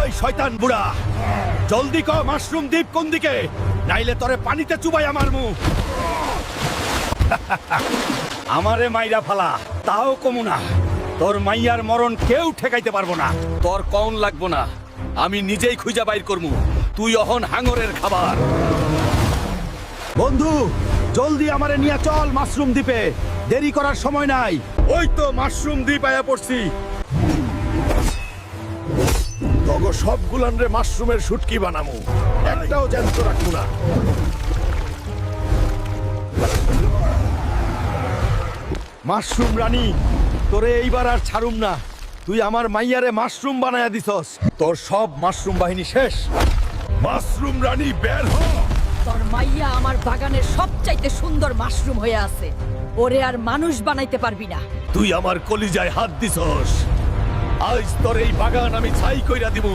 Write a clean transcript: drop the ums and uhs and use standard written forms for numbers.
ওই শয়তান বুড়া, জলদি ক মাশরুম দ্বীপ কোন দিকে, নাইলে তোরে পানিতে চুবাই আমার মুখ। আমারে মাইরা ফালা, তাও কমু না। তোর মাইয়ার মরণ কেউ ঠেকাইতে পারবো না। তোর কৌন লাগবো না, আমি নিজেই খুঁজা বাইর করমু। তুই অহন হাঙরের খাবার। বন্ধু, জলদি আমারে নিয়ে চল মাশরুম দ্বীপে, দেরি করার সময় নাই। ওই তো মাশরুম দ্বীপ আয়া পড়ছি। তগো সবগুলান রে মাশরুমের শুটকি বানামু, একটাও জ্যান্ত রাখবো না। মাশরুম রানী, তোরে এইবার আর ছাড়ুম না। তুই আমার মাইয়ারে মাশরুম বানায়া দিছস, তোর সব মাশরুম বাহিনী শেষ। মাশরুম রানী বের হ। তোর মাইয়া আমার বাগানের সবচাইতে সুন্দর মাশরুম হয়ে আছে, ওরে আর মানুষ বানাইতে পারবি না। তুই আমার কলিজায় হাত দিছস, আজ তোর এই বাগান আমি ছাই কইরা দিব।